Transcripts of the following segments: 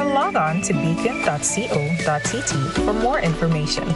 log on to beacon.co.tt for more information.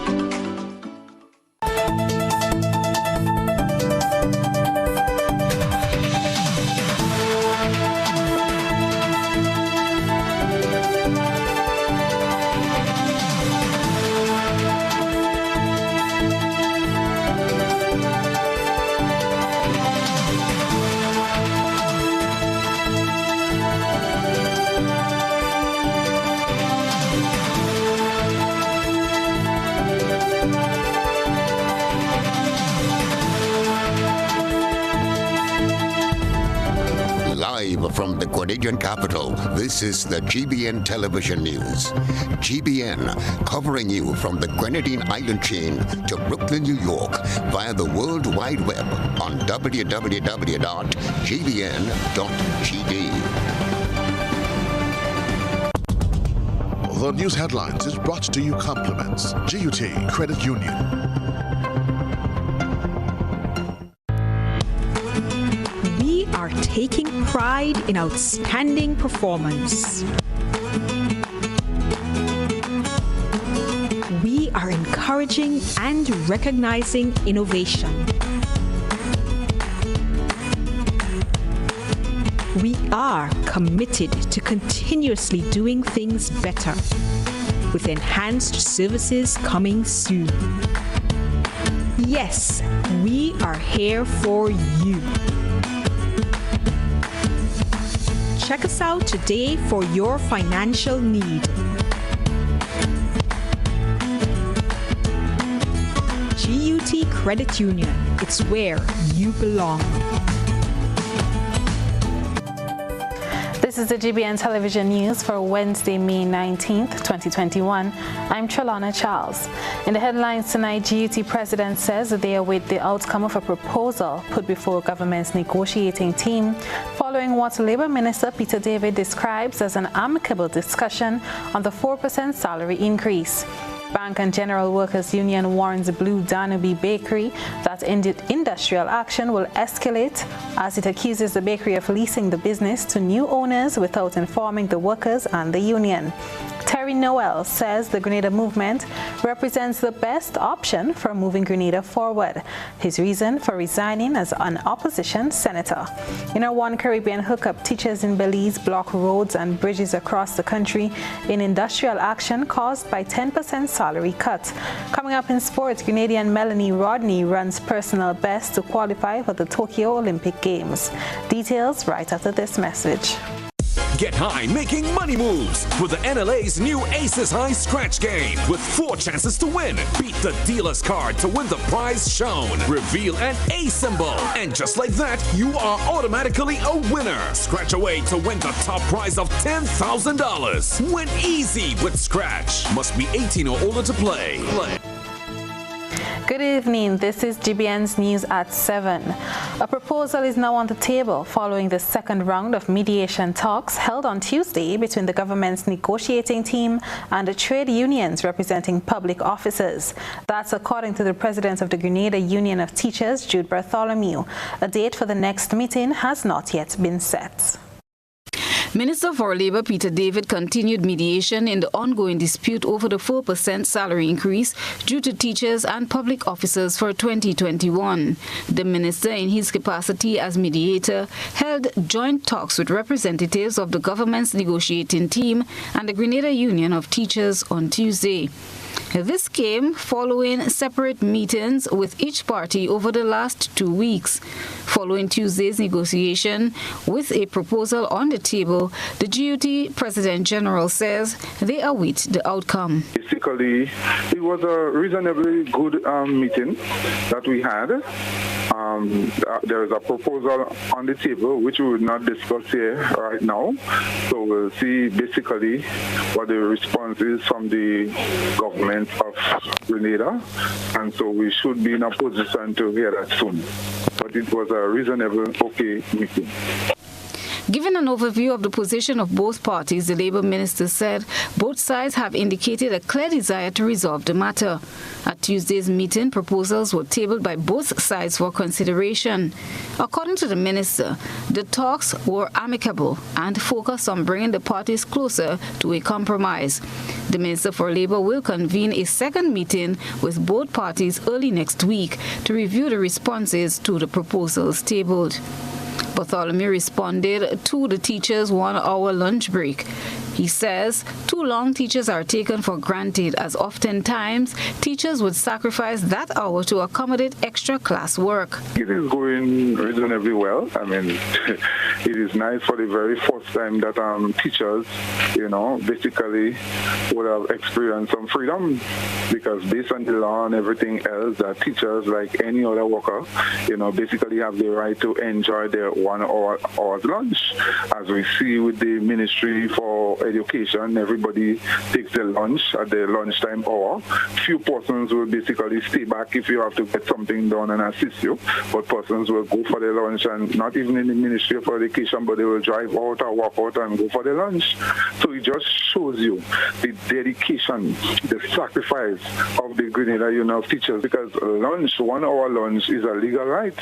Live from the Grenadian capital, this is the GBN television news. GBN, covering you from the Grenadine Island chain to Brooklyn, New York, via the World Wide Web on www.gbn.gd. The news headlines is brought to you compliments GUT Credit Union. Are taking pride in outstanding performance. We are encouraging and recognizing innovation. We are committed to continuously doing things better, with enhanced services coming soon. Yes, we are here for you. Check us out today for your financial need. GUT Credit Union, it's where you belong. This is the GBN television news for Wednesday, May 19th, 2021. I'm Trellona Charles. In the headlines tonight, GUT President says that they await the outcome of a proposal put before government's negotiating team following what Labour Minister Peter David describes as an amicable discussion on the 4% salary increase. Bank and General Workers Union warns Blue Danube Bakery that industrial action will escalate as it accuses the bakery of leasing the business to new owners without informing the workers and the union. Terry Noel says the Grenada movement represents the best option for moving Grenada forward. His reason for resigning as an opposition senator. In our One Caribbean hookup, teachers in Belize block roads and bridges across the country in industrial action caused by 10% salary cut. Coming up in sports, Grenadian Melanie Rodney runs personal best to qualify for the Tokyo Olympic Games. Details right after this message. Get high making money moves with the NLA's new Aces High Scratch game with 4 chances to win. Beat the dealer's card to win the prize shown. Reveal an A symbol. And just like that, you are automatically a winner. Scratch away to win the top prize of $10,000. Win easy with Scratch. Must be 18 or older to play. Good evening. This is GBN's News at 7. A proposal is now on the table following the second round of mediation talks held on Tuesday between the government's negotiating team and the trade unions representing public officers. That's according to the president of the Grenada Union of Teachers, Jude Bartholomew. A date for the next meeting has not yet been set. Minister for Labour Peter David continued mediation in the ongoing dispute over the 4% salary increase due to teachers and public officers for 2021. The minister, in his capacity as mediator, held joint talks with representatives of the government's negotiating team and the Grenada Union of Teachers on Tuesday. This came following separate meetings with each party over the last 2 weeks. Following Tuesday's negotiation with a proposal on the table, the GUT President General says they await the outcome. Basically, it was a reasonably good meeting that we had. There is a proposal on the table which we will not discuss here right now. So we'll see basically what the response is from the government of Grenada, and so we should be in a position to hear that soon. But it was a reasonable, okay meeting. Giving an overview of the position of both parties, the Labour Minister said both sides have indicated a clear desire to resolve the matter. At Tuesday's meeting, proposals were tabled by both sides for consideration. According to the minister, the talks were amicable and focused on bringing the parties closer to a compromise. The Minister for Labour will convene a second meeting with both parties early next week to review the responses to the proposals tabled. Bartholomew responded to the teachers' 1-hour lunch break. He says too long teachers are taken for granted, as oftentimes teachers would sacrifice that hour to accommodate extra class work. It is going reasonably well. I mean, it is nice for the very first time that teachers, basically would have experienced some freedom, because based on the law and everything else, that teachers, like any other worker, basically have the right to enjoy their 1 hour's lunch. As we see with the Ministry for Education, everybody takes their lunch at their lunchtime hour. Few persons will basically stay back if you have to get something done and assist you, but persons will go for their lunch, and not even in the Ministry of Education, but they will drive out or walk out and go for their lunch. So it just shows you the dedication, the sacrifice of the Grenada Union of Teachers, because lunch, 1 hour lunch, is a legal right.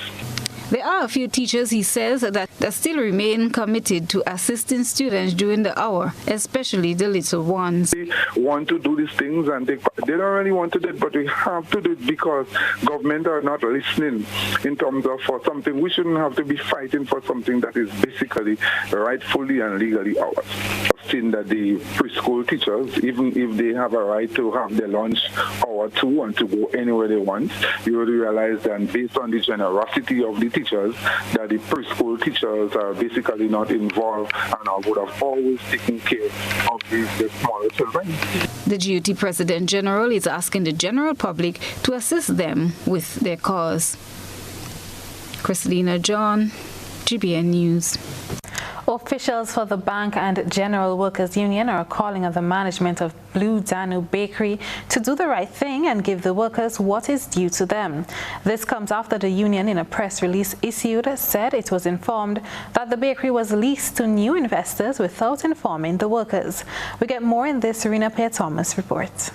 There are a few teachers, he says, that still remain committed to assisting students during the hour, especially the little ones. They want to do these things, and they don't really want to do it, but we have to do it because government are not listening in terms of for something. We shouldn't have to be fighting for something that is basically rightfully and legally ours. I've seen that the preschool teachers, even if they have a right to have their lunch hour too and to go anywhere they want, you will realize that based on the generosity of the teachers, that the preschool teachers are basically not involved and would have always taken care of the smaller children. The GUT President General is asking the general public to assist them with their cause. Christina John, GBN News. Officials for the Bank and General Workers Union are calling on the management of Blue Danube Bakery to do the right thing and give the workers what is due to them. This comes after the union, in a press release issued, said it was informed that the bakery was leased to new investors without informing the workers. We get more in this Serena Pear-Thomas report.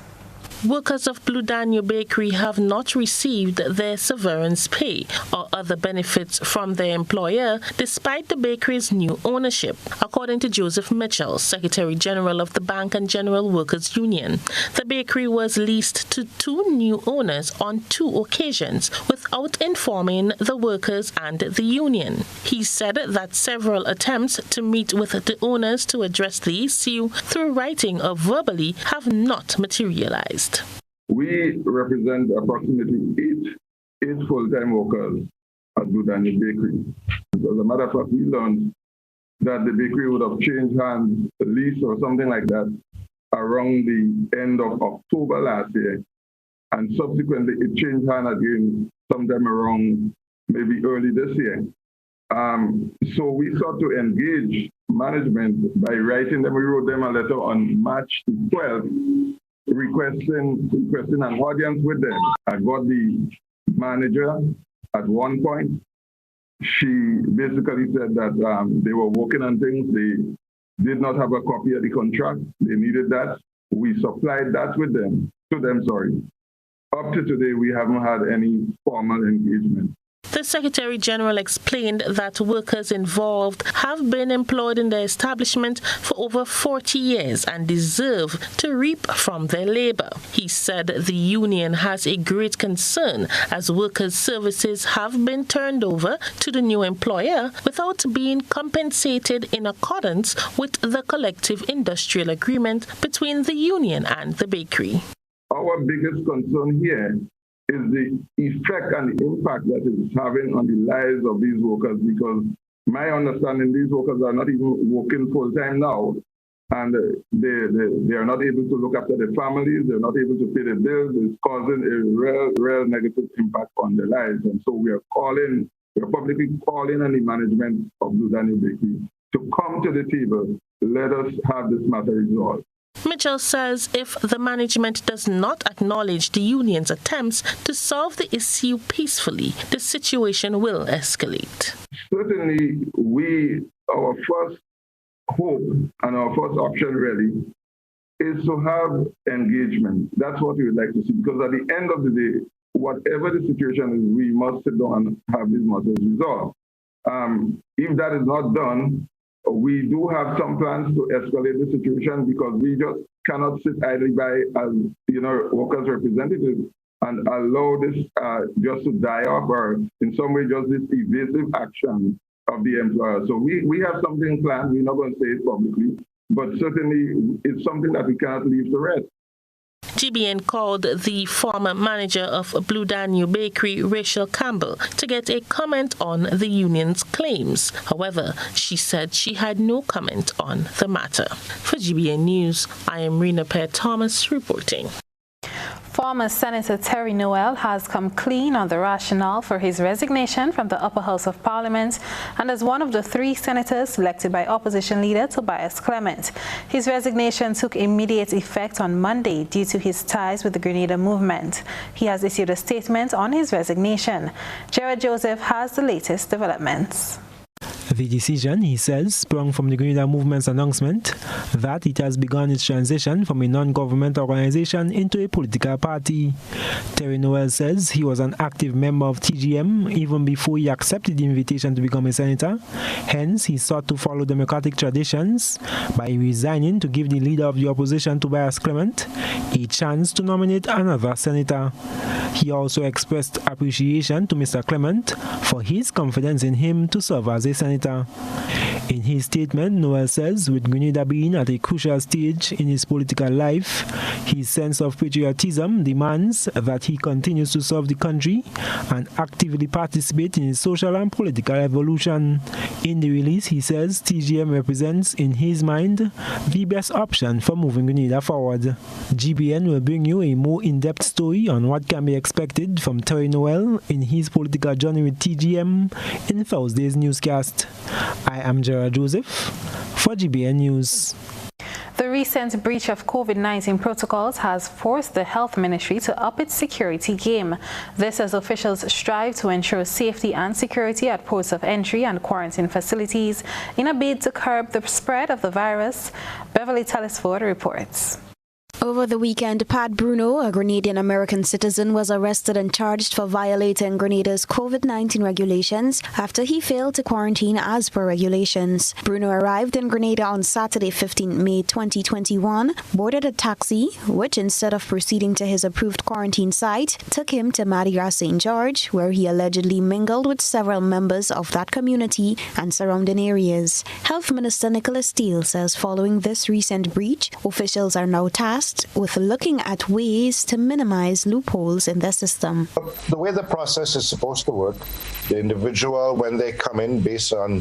Workers of Blue Danube Bakery have not received their severance pay or other benefits from their employer despite the bakery's new ownership, according to Joseph Mitchell, Secretary General of the Bank and General Workers Union. The bakery was leased to 2 new owners on 2 occasions without informing the workers and the union. He said that several attempts to meet with the owners to address the issue through writing or verbally have not materialized. We represent approximately 8 full-time workers at Blue Danube Bakery. As a matter of fact, we learned that the bakery would have changed hands, lease or something like that, around the end of October last year. And subsequently, it changed hands again sometime around maybe early this year. So we sought to engage management by writing them. We wrote them a letter on March 12th, requesting an audience with them. I got the manager at one point. She basically said that they were working on things. They did not have a copy of the contract. They needed that. We supplied that to them. Up to today, we haven't had any formal engagement. The Secretary General explained that workers involved have been employed in the establishment for over 40 years and deserve to reap from their labor. He said the union has a great concern as workers' services have been turned over to the new employer without being compensated in accordance with the collective industrial agreement between the union and the bakery. Our biggest concern here is the effect and the impact that it is having on the lives of these workers, because my understanding, these workers are not even working full-time now, and they are not able to look after their families, they're not able to pay their bills. It's causing a real negative impact on their lives. And so we're publicly calling on the management of Blue Danube Bakery to come to the table. Let us have this matter resolved. Mitchell says if the management does not acknowledge the union's attempts to solve the issue peacefully, the situation will escalate. Certainly, we our first hope and our first option really is to have engagement. That's what we would like to see, because at the end of the day, whatever the situation is, we must sit down and have these matters resolved. If that is not done, we do have some plans to escalate the situation, because we just cannot sit idly by as workers' representatives and allow this just to die off, or in some way just this evasive action of the employer. So we have something planned. We're not going to say it publicly, but certainly it's something that we cannot leave to rest. GBN called the former manager of Blue Danube Bakery, Rachel Campbell, to get a comment on the union's claims. However, she said she had no comment on the matter. For GBN News, I am Rena Pear-Thomas reporting. Former Senator Terry Noel has come clean on the rationale for his resignation from the Upper House of Parliament and as one of the 3 senators selected by opposition leader Tobias Clement. His resignation took immediate effect on Monday due to his ties with the Grenada movement. He has issued a statement on his resignation. Gerard Joseph has the latest developments. The decision, he says, sprung from the Grenada movement's announcement that it has begun its transition from a non-government organization into a political party. Terry Noel says he was an active member of TGM even before he accepted the invitation to become a senator. Hence, he sought to follow democratic traditions by resigning to give the leader of the opposition, Tobias Clement, a chance to nominate another senator. He also expressed appreciation to Mr. Clement for his confidence in him to serve as a senator. In his statement, Noel says, with Grenada being at a crucial stage in his political life, his sense of patriotism demands that he continues to serve the country and actively participate in its social and political evolution. In the release, he says TGM represents, in his mind, the best option for moving Grenada forward. GBN will bring you a more in-depth story on what can be expected from Terry Noel in his political journey with TGM in Thursday's newscast. I am Gerard Joseph for GBN News. The recent breach of COVID-19 protocols has forced the Health Ministry to up its security game. This as officials strive to ensure safety and security at ports of entry and quarantine facilities in a bid to curb the spread of the virus. Beverly Telesford reports. Over the weekend, Pat Bruno, a Grenadian-American citizen, was arrested and charged for violating Grenada's COVID-19 regulations after he failed to quarantine as per regulations. Bruno arrived in Grenada on Saturday, 15th May 2021, boarded a taxi, which instead of proceeding to his approved quarantine site, took him to Madeira St. George, where he allegedly mingled with several members of that community and surrounding areas. Health Minister Nicholas Steele says following this recent breach, officials are now tasked with looking at ways to minimize loopholes in their system. The way the process is supposed to work, the individual, when they come in based on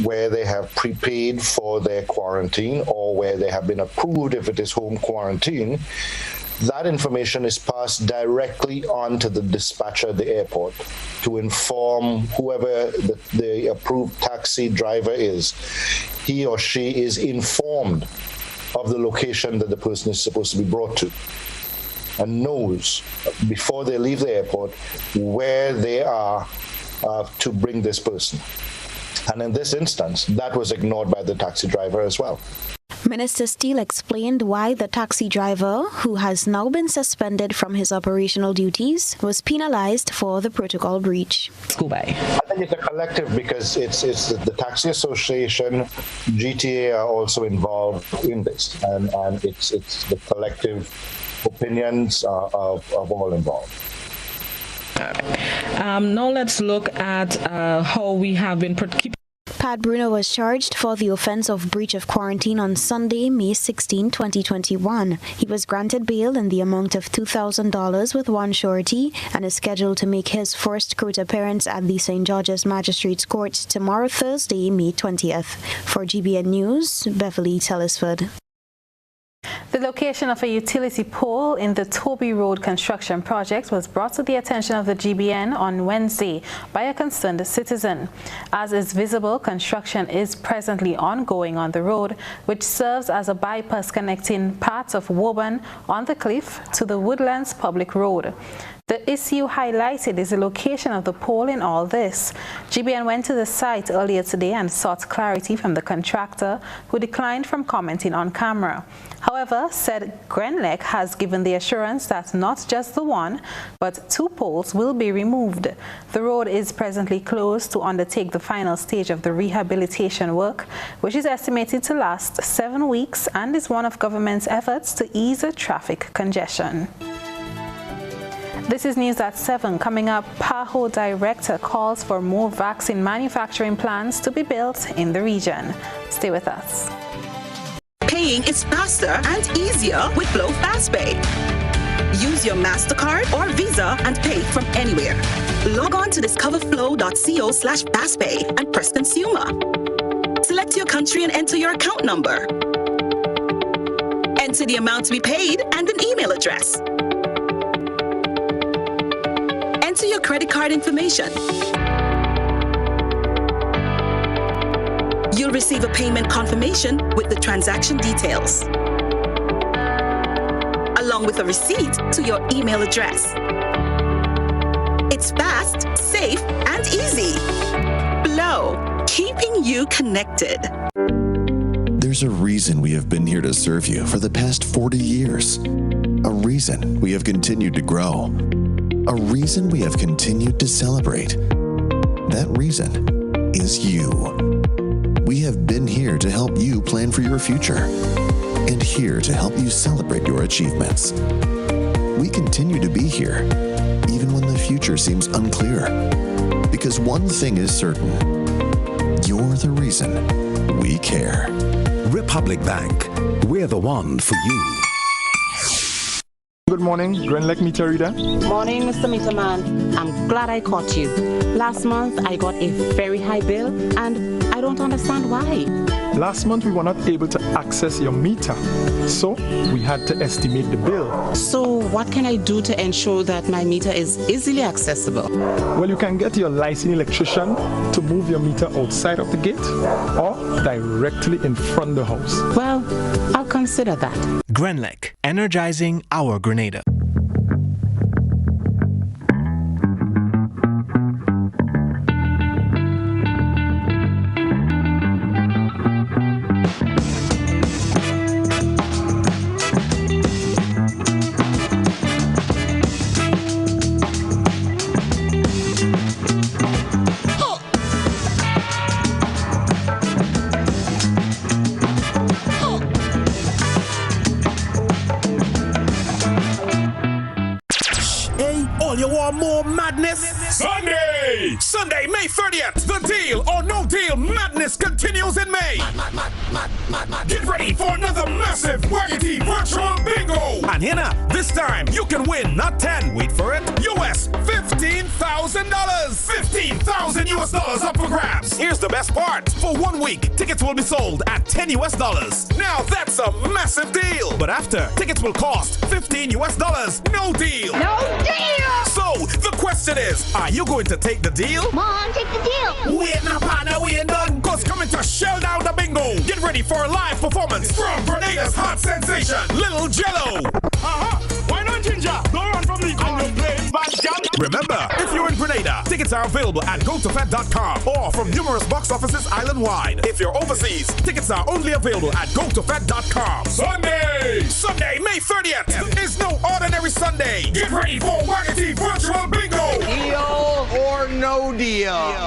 where they have prepaid for their quarantine or where they have been approved if it is home quarantine, that information is passed directly on to the dispatcher at the airport to inform whoever the approved taxi driver is. He or she is informed of the location that the person is supposed to be brought to and knows before they leave the airport where they are to bring this person. And in this instance, that was ignored by the taxi driver as well. Minister Steele explained why the taxi driver, who has now been suspended from his operational duties, was penalized for the protocol breach. I think it's a collective because it's the Taxi Association, GTA are also involved in this, and it's the collective opinions of all involved. Now let's look at how we have been keeping. Pat Bruno was charged for the offense of breach of quarantine on Sunday, May 16, 2021. He was granted bail in the amount of $2,000 with one surety and is scheduled to make his first court appearance at the St. George's Magistrates Court tomorrow, Thursday, May 20th. For GBN News, Beverly Telesford. The location of a utility pole in the Toby Road construction project was brought to the attention of the GBN on Wednesday by a concerned citizen. As is visible, construction is presently ongoing on the road, which serves as a bypass connecting parts of Woburn on the Cliff to the Woodlands Public Road. The issue highlighted is the location of the pole in all this. GBN went to the site earlier today and sought clarity from the contractor, who declined from commenting on camera. However, said Grenlec has given the assurance that not just the one, but 2 poles will be removed. The road is presently closed to undertake the final stage of the rehabilitation work, which is estimated to last 7 weeks and is one of government's efforts to ease traffic congestion. This is news at 7. Coming up, PAHO director calls for more vaccine manufacturing plants to be built in the region. Stay with us. Paying is faster and easier with Flow FastPay. Use your MasterCard or Visa and pay from anywhere. Log on to discoverflow.co/fastpay and press Consumer. Select your country and enter your account number. Enter the amount to be paid and an email address. Enter your credit card information. You'll receive a payment confirmation with the transaction details, along with a receipt to your email address. It's fast, safe, and easy. Flow, keeping you connected. There's a reason we have been here to serve you for the past 40 years. A reason we have continued to grow. A reason we have continued to celebrate. That reason is you. We have been here to help you plan for your future and here to help you celebrate your achievements. We continue to be here, even when the future seems unclear. Because one thing is certain, you're the reason we care. Republic Bank, we're the one for you. Good morning, Grenlec Meter Reader. Morning, Mr. Meterman. I'm glad I caught you. Last month, I got a very high bill, and I don't understand why. Last month, we were not able to access your meter, so we had to estimate the bill. So what can I do to ensure that my meter is easily accessible? Well, you can get your licensed electrician to move your meter outside of the gate or directly in front of the house. Well, I'll consider that. Grenlec, energizing our Grenada. More madness? Sunday, May 30th. The deal or no deal madness continues in May. Get ready for another massive waggity virtual bingo. And here now, this time you can win not 10, wait for it, US $15,000. $15,000 up for grabs. Here's the best part. For 1 week, tickets will be sold at $10. Now that's a massive deal. But after, tickets will cost $15. No deal. No deal. So the question is, are you going to take the deal? Mom, take the deal. Wait now, partner, we ain't done. Cause coming to shell down the bingo. Get ready for a live performance from Grenada's hot sensation, Little Jello. Why not, Ginger? Don't run from the corner. Remember, if you're in Grenada, tickets are available at gotofed.com or from numerous box offices island-wide. If you're overseas, tickets are only available at gotofed.com. Sunday, May 30th is no ordinary Sunday. Get ready for Waggity Virtual Bingo. Deal or no deal?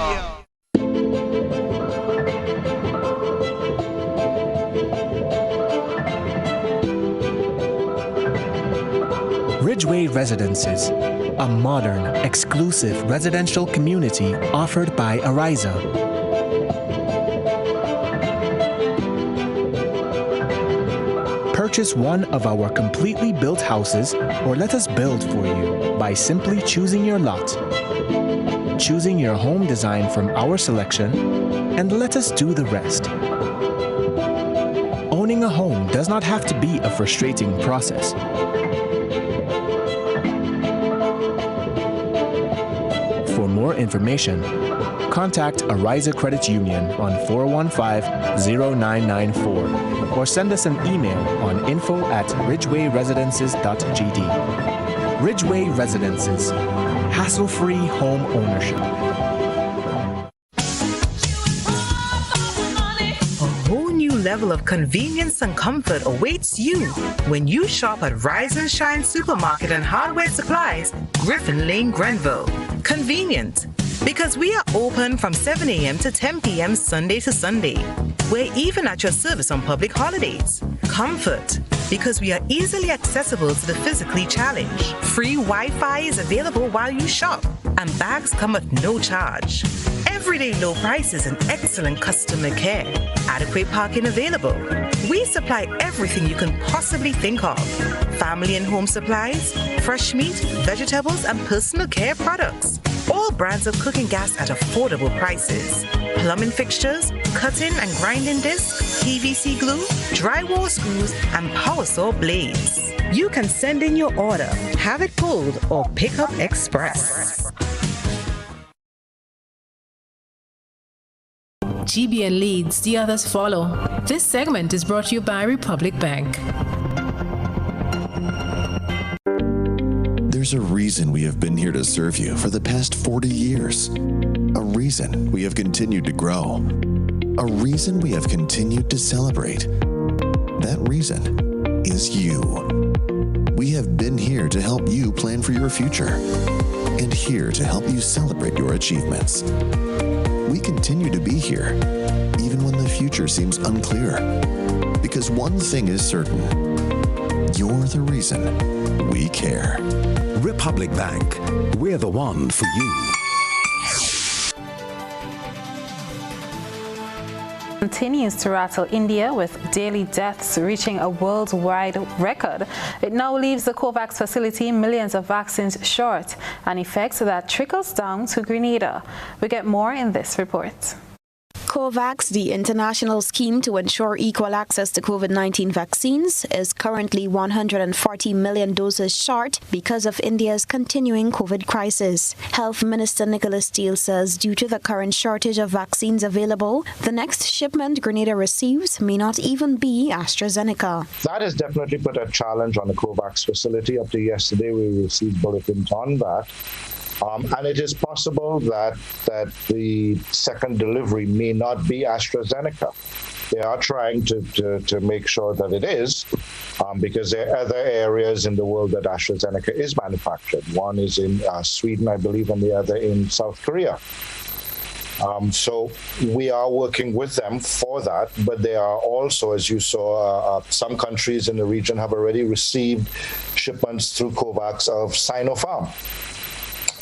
Ridgeway Residences, a modern, exclusive residential community offered by Ariza. Purchase one of our completely built houses or let us build for you by simply choosing your lot, choosing your home design from our selection, and let us do the rest. Owning a home does not have to be a frustrating process. For more information, contact Ariza Credit Union on 415-0994 or send us an email on info@ridgewayresidences.gd. Ridgeway Residences. Hassle-free home ownership. A whole new level of convenience and comfort awaits you when you shop at Rise and Shine Supermarket and Hardware Supplies, Griffin Lane, Grenville. Convenient, because we are open from 7 a.m. to 10 p.m. Sunday to Sunday. We're even at your service on public holidays. Comfort, because we are easily accessible to the physically challenged. Free Wi-Fi is available while you shop, and bags come at no charge. Everyday low prices and excellent customer care. Adequate parking available. We supply everything you can possibly think of. Family and home supplies, fresh meat, vegetables, and personal care products. All brands of cooking gas at affordable prices. Plumbing fixtures, cutting and grinding discs, PVC glue, drywall screws, and power saw blades. You can send in your order, have it pulled, or pick up express. GBN leads, the others follow. This segment is brought to you by Republic Bank. There's a reason we have been here to serve you for the past 40 years. A reason we have continued to grow. A reason we have continued to celebrate. That reason is you. We have been here to help you plan for your future and here to help you celebrate your achievements. We continue to be here, even when the future seems unclear. Because one thing is certain, you're the reason we care. Republic Bank, we're the one for you. Continues to rattle India with daily deaths reaching a worldwide record. It now leaves the COVAX facility millions of vaccines short, an effect that trickles down to Grenada. We get more in this report. COVAX, the international scheme to ensure equal access to COVID-19 vaccines, is currently 140 million doses short because of India's continuing COVID crisis. Health Minister Nicholas Steele says due to the current shortage of vaccines available, the next shipment Grenada receives may not even be AstraZeneca. That has definitely put a challenge on the COVAX facility. Up to yesterday, we received bulletins on that. And it is possible that the second delivery may not be AstraZeneca. They are trying to make sure that it is, because there are other areas in the world that AstraZeneca is manufactured. One is in Sweden, I believe, and the other in South Korea. So we are working with them for that, but there are also, as you saw, some countries in the region have already received shipments through COVAX of Sinopharm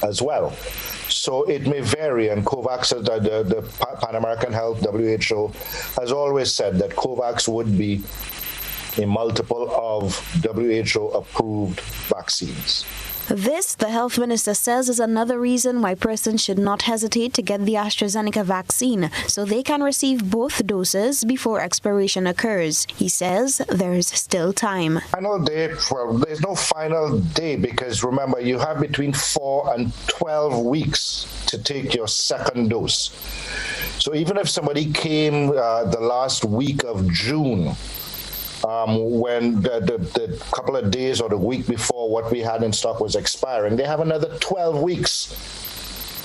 as well. So it may vary, and COVAX, the Pan American Health, WHO, has always said that COVAX would be a multiple of WHO-approved vaccines. This, the health minister says, is another reason why persons should not hesitate to get the AstraZeneca vaccine, so they can receive both doses before expiration occurs. He says there is still time. Final date, well, there's no final day, because remember, you have between 4 and 12 weeks to take your second dose. So even if somebody came the last week of June, when the couple of days or the week before what we had in stock was expiring, they have another 12 weeks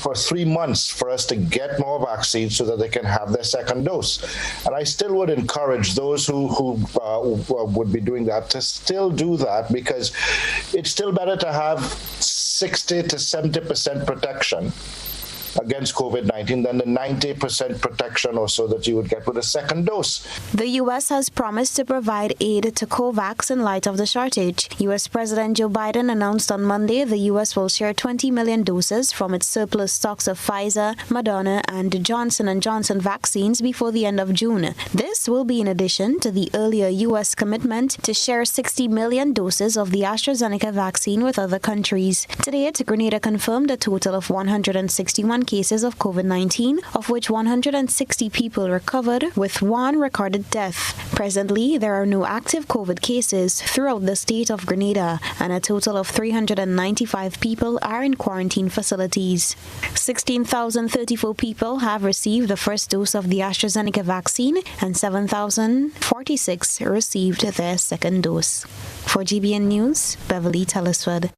for 3 months for us to get more vaccines so that they can have their second dose. And I still would encourage those who would be doing that to still do that, because it's still better to have 60 to 70% protection against COVID-19 than the 90% protection or so that you would get with a second dose. The U.S. has promised to provide aid to COVAX in light of the shortage. U.S. President Joe Biden announced on Monday the U.S. will share 20 million doses from its surplus stocks of Pfizer, Moderna, and Johnson & Johnson vaccines before the end of June. This will be in addition to the earlier U.S. commitment to share 60 million doses of the AstraZeneca vaccine with other countries. Today, Grenada confirmed a total of 161 cases of COVID-19, of which 160 people recovered, with 1 recorded death. Presently, there are no active COVID cases throughout the state of Grenada, and a total of 395 people are in quarantine facilities. 16,034 people have received the first dose of the AstraZeneca vaccine, and 7,046 received their second dose. For GBN News, Beverly Tellisford.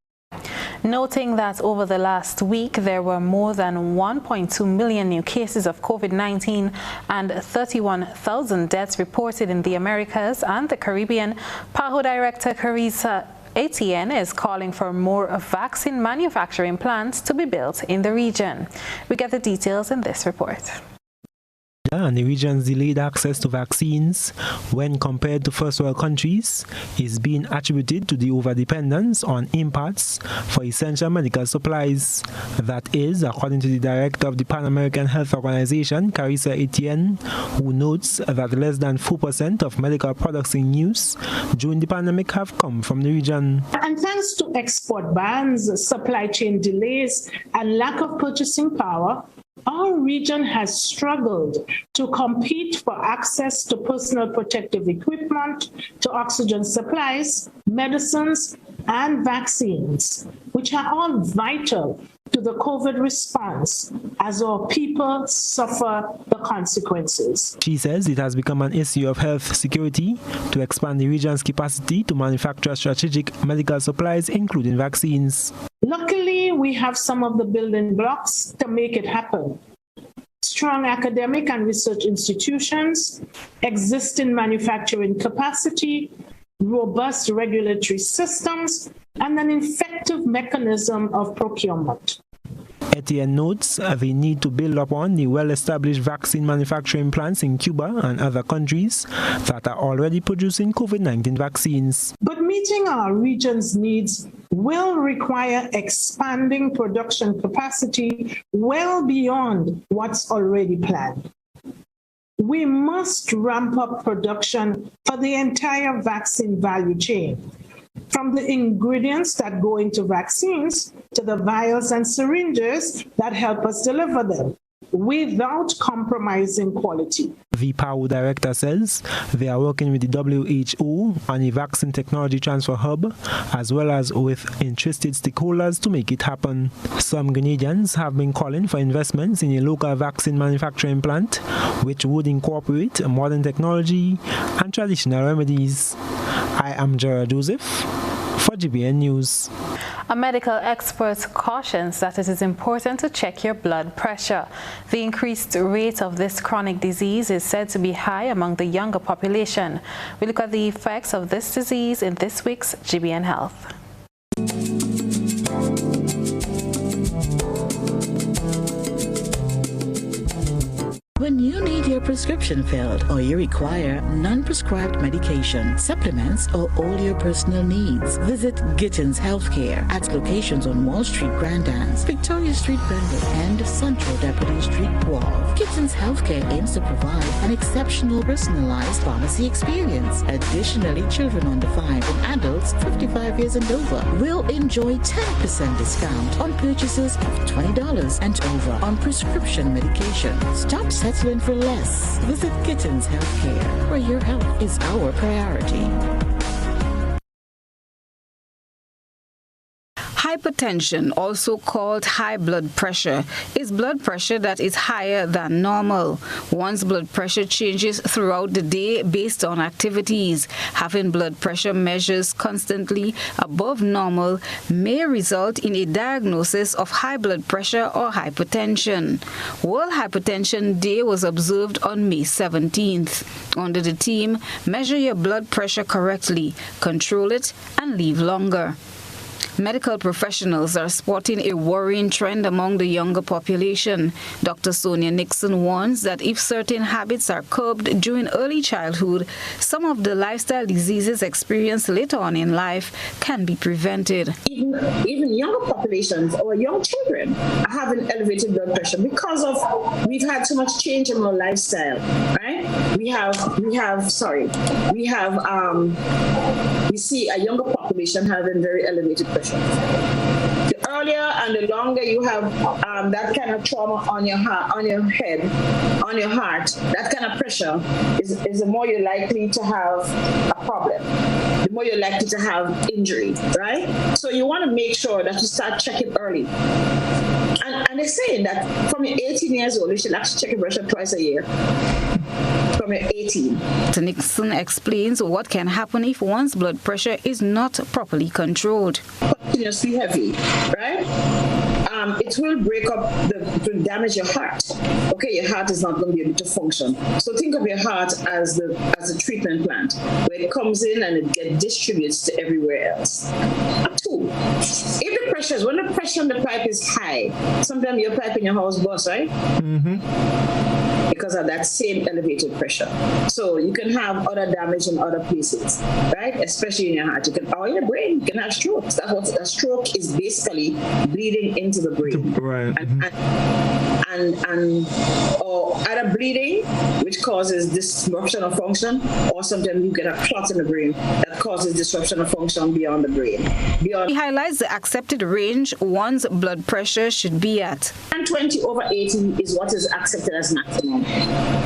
noting that over the last week there were more than 1.2 million new cases of COVID-19 and 31,000 deaths reported in the Americas and the Caribbean. PAHO Director Carissa Etienne is calling for more vaccine manufacturing plants to be built in the region. We get the details in this report. And the region's delayed access to vaccines when compared to first world countries is being attributed to the overdependence on imports for essential medical supplies. That is, according to the director of the Pan American Health Organization, Carissa Etienne, who notes that less than 4% of medical products in use during the pandemic have come from the region. And thanks to export bans, supply chain delays, and lack of purchasing power, our region has struggled to compete for access to personal protective equipment, to oxygen supplies, medicines, and vaccines, which are all vital to the COVID response as our people suffer the consequences. She says it has become an issue of health security to expand the region's capacity to manufacture strategic medical supplies, including vaccines. Luckily, we have some of the building blocks to make it happen. Strong academic and research institutions, existing manufacturing capacity, robust regulatory systems, and an effective mechanism of procurement. Etienne notes they need to build upon the well-established vaccine manufacturing plants in Cuba and other countries that are already producing COVID-19 vaccines. But meeting our region's needs will require expanding production capacity well beyond what's already planned. We must ramp up production for the entire vaccine value chain, from the ingredients that go into vaccines to the vials and syringes that help us deliver them, without compromising quality. The PAHO director says they are working with the WHO on a vaccine technology transfer hub, as well as with interested stakeholders to make it happen. Some Grenadians have been calling for investments in a local vaccine manufacturing plant, which would incorporate modern technology and traditional remedies. I am Gerard Joseph for GBN News. A medical expert cautions that it is important to check your blood pressure. The increased rate of this chronic disease is said to be high among the younger population. We look at the effects of this disease in this week's GBN Health. When you need your prescription filled or you require non-prescribed medication, supplements, or all your personal needs, visit Gittins Healthcare at locations on Wall Street, Grand Anse, Victoria Street, Grenville, and Central Deputy Street, Wharf. Gittins Healthcare aims to provide an exceptional personalized pharmacy experience. Additionally, children under 5 and adults 55 years and over will enjoy 10% discount on purchases of $20 and over on prescription medication. Stop settling for less. Visit Gittins Healthcare, where your health is our priority. Hypertension, also called high blood pressure, is blood pressure that is higher than normal. One's blood pressure changes throughout the day based on activities. Having blood pressure measures constantly above normal may result in a diagnosis of high blood pressure or hypertension. World Hypertension Day was observed on May 17th. Under the theme, measure your blood pressure correctly, control it, and live longer. Medical professionals are spotting a worrying trend among the younger population. Dr. Sonia Nixon warns that if certain habits are curbed during early childhood, some of the lifestyle diseases experienced later on in life can be prevented. Even younger populations or young children are having elevated blood pressure because of we've had so much change in our lifestyle, right? We see a younger population having very elevated pressure. The earlier and the longer you have that kind of trauma on your heart, on your head, on your heart, that kind of pressure is the more you're likely to have a problem, the more you're likely to have injury, right? So you want to make sure that you start checking early. And they're saying that from 18 years old, you should actually check your pressure twice a year. from your 18. Dr. Nixon explains what can happen if one's blood pressure is not properly controlled. Continuously heavy, right? It will break up, it will damage your heart. Okay, your heart is not going to be able to function. So think of your heart as a treatment plant where it comes in and it distributes to everywhere else. Two, when the pressure on the pipe is high, sometimes your pipe in your house bursts, right? Mm-hmm. Because of that same elevated pressure. So you can have other damage in other places, right? Especially in your heart. Or in your brain, you can have strokes. That's what a stroke is, basically bleeding into the brain. Right. Or either bleeding, which causes disruption of function, or sometimes you get a clot in the brain that causes disruption of function beyond the brain. He highlights the accepted range one's blood pressure should be at. 120/80 is what is accepted as maximum.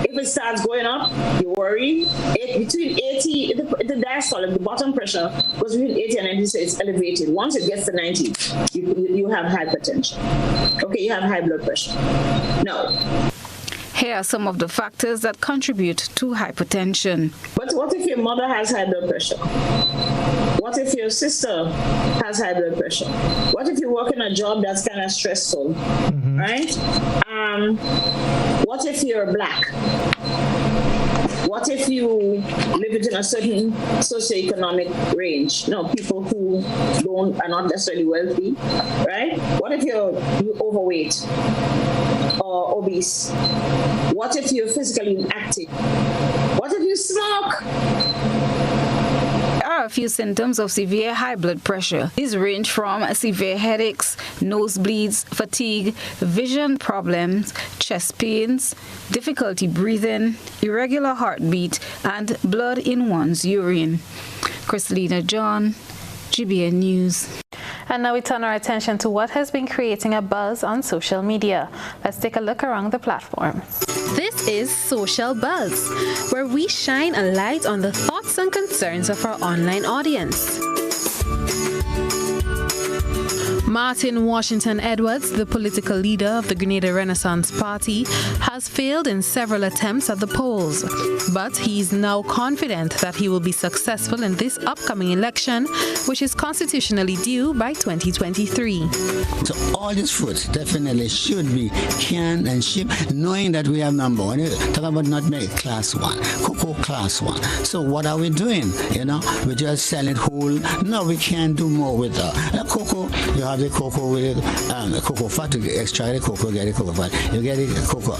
If it starts going up, you worry. Between 80, the diastolic, the bottom pressure, goes between 80 and 90, so it's elevated. Once it gets to 90, you have hypertension. Okay, you have high blood pressure. No. Here are some of the factors that contribute to hypertension. But what if your mother has high blood pressure? What if your sister has high blood pressure? What if you work in a job that's kind of stressful, right? What if you're black? What if you live within a certain socioeconomic range? People who are not necessarily wealthy, right? What if you're overweight or obese? What if you're physically inactive? What if you smoke? There are a few symptoms of severe high blood pressure. These range from severe headaches, nosebleeds, fatigue, vision problems, chest pains, difficulty breathing, irregular heartbeat, and blood in one's urine. Christelina John, GBN News. And now we turn our attention to what has been creating a buzz on social media. Let's take a look around the platform. This is Social Buzz, where we shine a light on the thoughts and concerns of our online audience. Martin Washington Edwards, the political leader of the Grenada Renaissance Party, has failed in several attempts at the polls, but he is now confident that he will be successful in this upcoming election, which is constitutionally due by 2023. So all these fruits definitely should be canned and shipped, knowing that we have number one. Talk about nutmeg, class 1, cocoa, class 1. So what are we doing? We just sell it whole. No, we can't do more with cocoa. You have the cocoa with the cocoa fat to extract the cocoa, get the cocoa fat. You get the cocoa.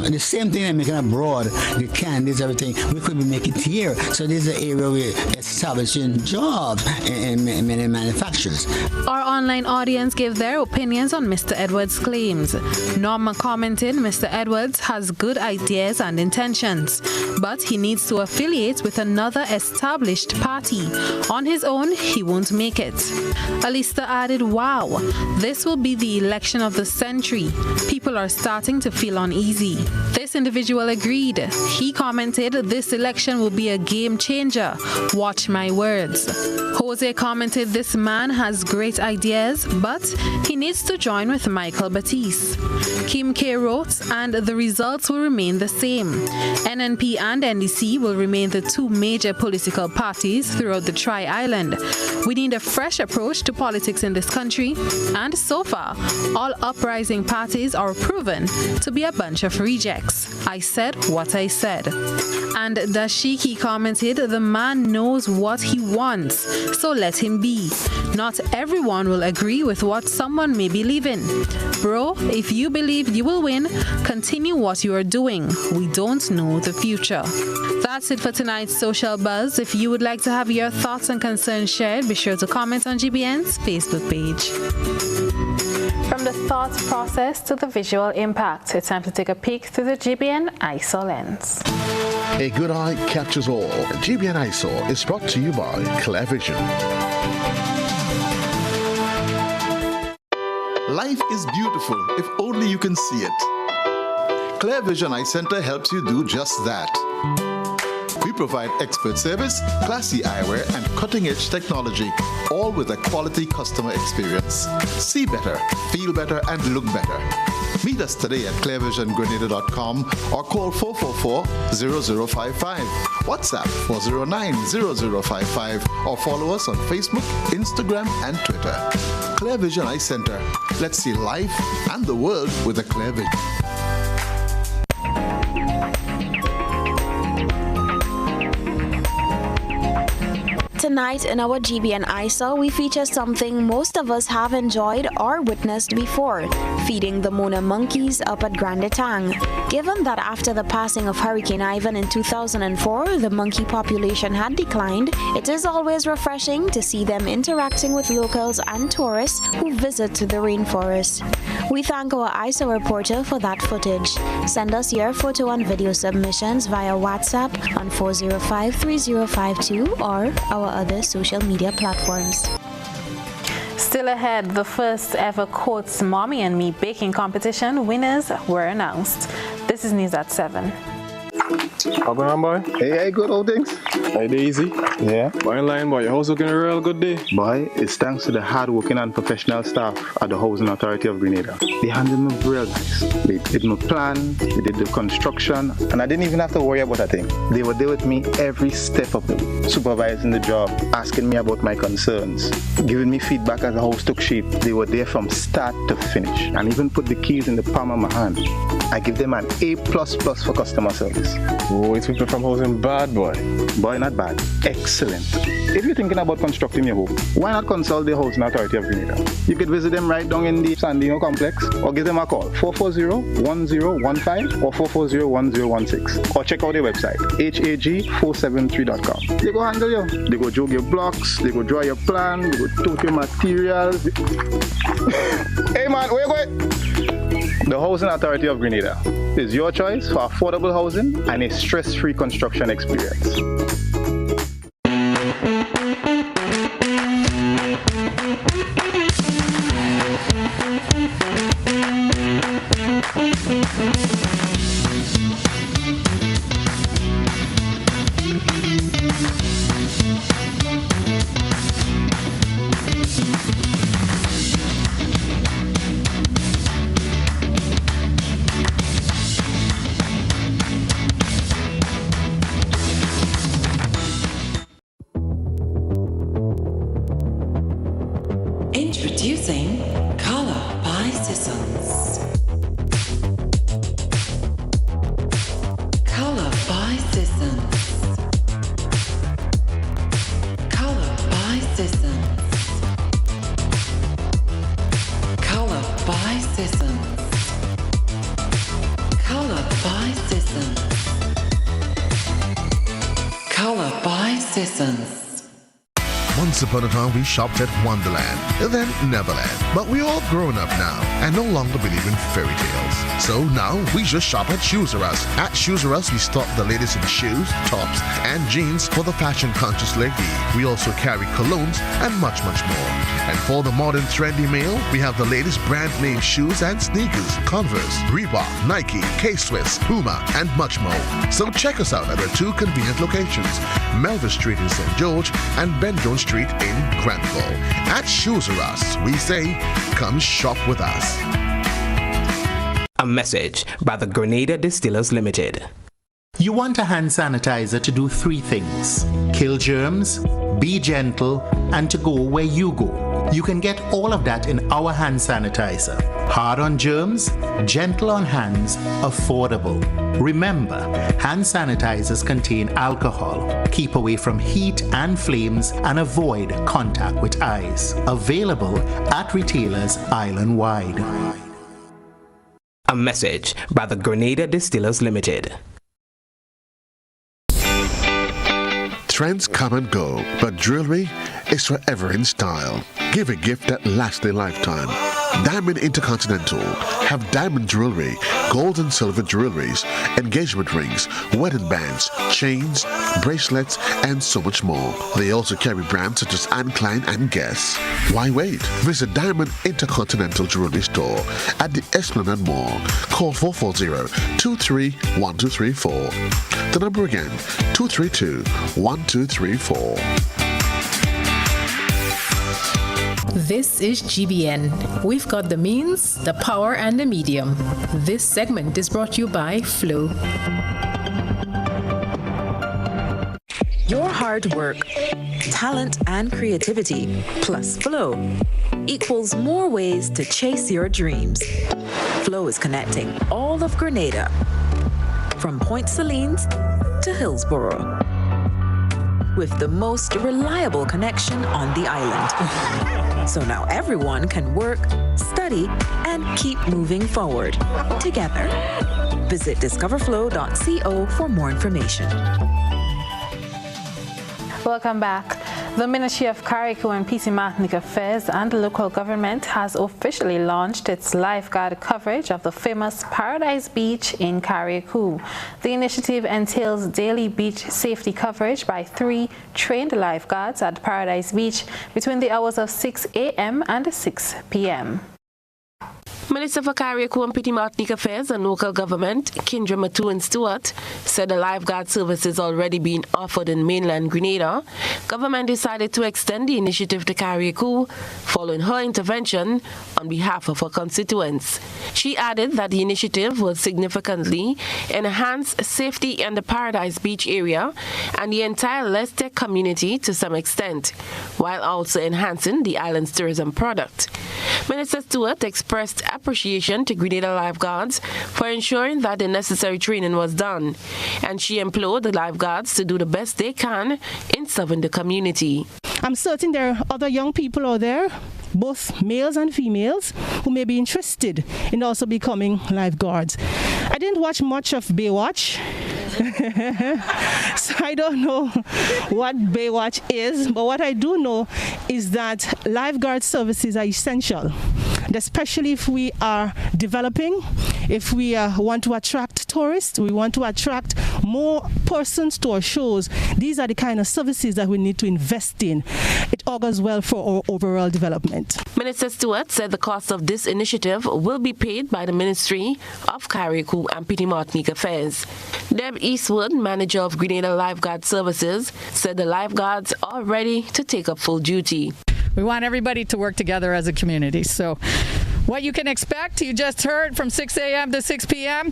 The same thing they're making abroad, the candies, everything. We could be making it here. So this is the area we're establishing jobs in many manufacturers. Our online audience gave their opinions on Mr. Edwards' claims. Norma commented Mr. Edwards has good ideas and intentions, but he needs to affiliate with another established party. On his own, he won't make it. Alista added, wow, this will be the election of the century. People are starting to feel uneasy. This individual agreed. He commented, this election will be a game changer. Watch my words. Jose commented, this man has great ideas, but he needs to join with Michael Batiste. Kim K wrote, and the results will remain the same. NNP and NDC will remain the two major political parties throughout the Tri-Island. We need a fresh approach to politics in this country, and so far, all uprising parties are proven to be a bunch of rejects. I said what I said. And Dashiki commented, the man knows what he wants, so let him be. Not everyone will agree with what someone may believe in. Bro, if you believe you will win, continue what you are doing. We don't know the future. That's it for tonight's Social Buzz. If you would like to have your thoughts and concerns shared, be sure to comment on GBN's Facebook page. From the thought process to the visual impact, it's time to take a peek through the GBN ISO lens. A good eye captures all. GBN ISO is brought to you by Clear Vision. Life is beautiful if only you can see it. Clear Vision Eye Center helps you do just that. We provide expert service, classy eyewear, and cutting-edge technology, all with a quality customer experience. See better, feel better, and look better. Meet us today at clearvisiongrenada.com or call 444-0055, WhatsApp 409-0055, or follow us on Facebook, Instagram, and Twitter. Clear Vision Eye Center. Let's see life and the world with a clear vision. Tonight in our GBN ISA, we feature something most of us have enjoyed or witnessed before, feeding the Mona monkeys up at Grande Tang. Given that after the passing of Hurricane Ivan in 2004, the monkey population had declined, it is always refreshing to see them interacting with locals and tourists who visit the rainforest. We thank our ISA reporter for that footage. Send us your photo and video submissions via WhatsApp on 405-3052 or our other social media platforms. Still ahead, the first ever Courts Mommy and Me baking competition winners were announced. This is news at 7. How going on, boy? Hey, good old things. Hey, easy. Yeah. Boy, in line, boy. Your house looking a real good day. Boy, it's thanks to the hard-working and professional staff at the Housing Authority of Grenada. They handled me real nice. They did my plan, they did the construction, and I didn't even have to worry about a thing. They were there with me every step of the way, supervising the job, asking me about my concerns, giving me feedback as the house took shape. They were there from start to finish, and even put the keys in the palm of my hand. I give them an A++ for customer service. Oh, it's people from housing bad, boy. Boy, not bad. Excellent. If you're thinking about constructing your home, why not consult the Housing Authority of Grenada? You could visit them right down in the Sandino complex or give them a call, 440-1015 or 440-1016. Or check out their website, hag473.com. They go handle you. They go jog your blocks, they go draw your plan, they go tote your materials. Hey man, where you going? The Housing Authority of Grenada is your choice for affordable housing and a stress-free construction experience. Introducing Color by Sissons. Color by Sissons. Color by Sissons. Color by Sissons. Color by Sissons. Color by Sissons. Once upon a time, we shopped at Wonderland, then Neverland. But we're all grown up now and no longer believe in fairy tales. So now we just shop at Shoes R Us. At Shoes R Us, we stock the latest in shoes, tops, and jeans for the fashion-conscious lady. We also carry colognes and much, much more. And for the modern trendy male, we have the latest brand-name shoes and sneakers, Converse, Reebok, Nike, K-Swiss, Puma, and much more. So check us out at our two convenient locations, Melville Street in St. George and Ben Jones Street in Granville. At Shoes R Us, we say, come shop with us. A message by the Grenada Distillers Limited. You want a hand sanitizer to do 3 things: kill germs, be gentle, and to go where you go. You can get all of that in our hand sanitizer. Hard on germs, gentle on hands, affordable. Remember, hand sanitizers contain alcohol. Keep away from heat and flames and avoid contact with eyes. Available at retailers island-wide. A message by the Grenada Distillers Limited. Trends come and go, but jewelry is forever in style. Give a gift that lasts a lifetime. Diamond Intercontinental have diamond jewelry, gold and silver jewelries, engagement rings, wedding bands, chains, bracelets, and so much more. They also carry brands such as Anne Klein and Guess. Why wait? Visit Diamond Intercontinental Jewelry Store at the Esplanade Mall. Call 440-231234. The number again, 232-1234. This is GBN. We've got the means, the power, and the medium. This segment is brought to you by Flow. Your hard work, talent, and creativity, plus Flow, equals more ways to chase your dreams. Flow is connecting all of Grenada, from Point Salines to Hillsborough, with the most reliable connection on the island. So now everyone can work, study, and keep moving forward together. Visit discoverflow.co for more information. Welcome back. The Ministry of Carriacou and PC Martinique Affairs and the local government has officially launched its lifeguard coverage of the famous Paradise Beach in Carriacou. The initiative entails daily beach safety coverage by 3 trained lifeguards at Paradise Beach between the hours of 6 a.m. and 6 p.m. Minister for Carriacou and Petit Martinique Affairs and Local Government, Kindra Matuan Stewart, said the lifeguard service is already being offered in mainland Grenada. Government decided to extend the initiative to Carriacou following her intervention on behalf of her constituents. She added that the initiative will significantly enhance safety in the Paradise Beach area and the entire Lestec community to some extent, while also enhancing the island's tourism product. Minister Stewart expressed appreciation to Grenada lifeguards for ensuring that the necessary training was done, and she implored the lifeguards to do the best they can in serving the community. I'm certain there are other young people out there, both males and females, who may be interested in also becoming lifeguards. I didn't watch much of Baywatch, so I don't know what Baywatch is, but what I do know is that lifeguard services are essential, especially if we are developing, if we want to attract tourists, we want to attract more persons to our shows. These are the kind of services that we need to invest in. It augurs well for our overall development. Minister Stewart said the cost of this initiative will be paid by the Ministry of Carriacou and Petit Martinique Affairs. Deb Eastwood, manager of Grenada Lifeguard Services, said the lifeguards are ready to take up full duty. We want everybody to work together as a community. So what you can expect, you just heard from 6 a.m. to 6 p.m.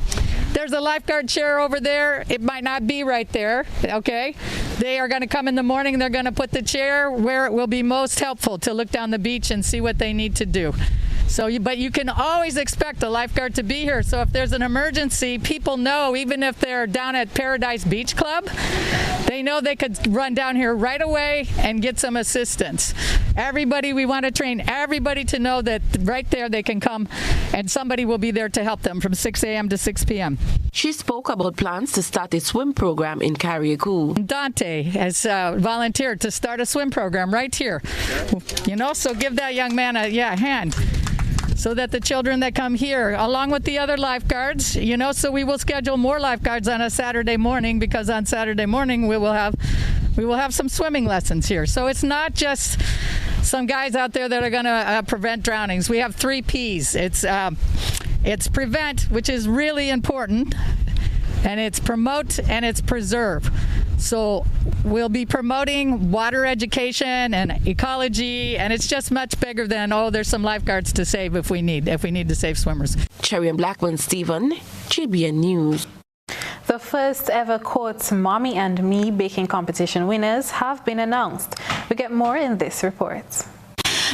There's a lifeguard chair over there. It might not be right there, okay? They are going to come in the morning. They're going to put the chair where it will be most helpful to look down the beach and see what they need to do. So, but you can always expect a lifeguard to be here. So if there's an emergency, people know, even if they're down at Paradise Beach Club, they know they could run down here right away and get some assistance. Everybody, we want to train everybody to know that right there they can come and somebody will be there to help them from 6 a.m. to 6 p.m. She spoke about plans to start a swim program in Carriacou. Dante has volunteered to start a swim program right here. You know, so give that young man a hand. So that the children that come here, along with the other lifeguards, you know, so we will schedule more lifeguards on a Saturday morning, because on Saturday morning we will have some swimming lessons here. So it's not just some guys out there that are going to prevent drownings. We have 3 P's. It's prevent, which is really important, and it's promote, and it's preserve. So we'll be promoting water education and ecology, and it's just much bigger than, oh, there's some lifeguards to save if we need to save swimmers. Cherry and Blackman Stephen, GBN News. The first ever Courts Mommy and Me baking competition winners have been announced. We get more in this report.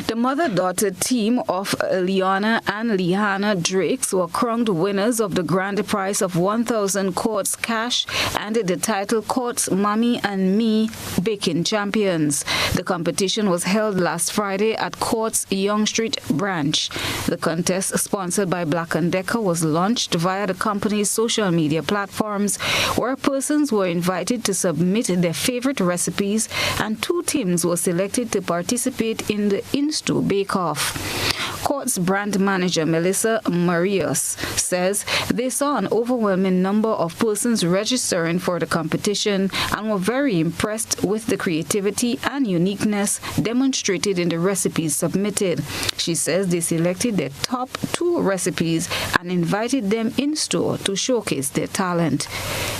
The mother-daughter team of Leona and Lihana Drakes were crowned winners of the grand prize of 1,000 Courts cash and the title Courts Mommy and Me Baking Champions. The competition was held last Friday at Courts Young Street branch. The contest, sponsored by Black & Decker, was launched via the company's social media platforms, where persons were invited to submit their favorite recipes, and 2 teams were selected to participate in the in-store bake-off. Courts brand manager Melissa Marius says they saw an overwhelming number of persons registering for the competition and were very impressed with the creativity and uniqueness demonstrated in the recipes submitted. She says they selected their top 2 recipes and invited them in store to showcase their talent.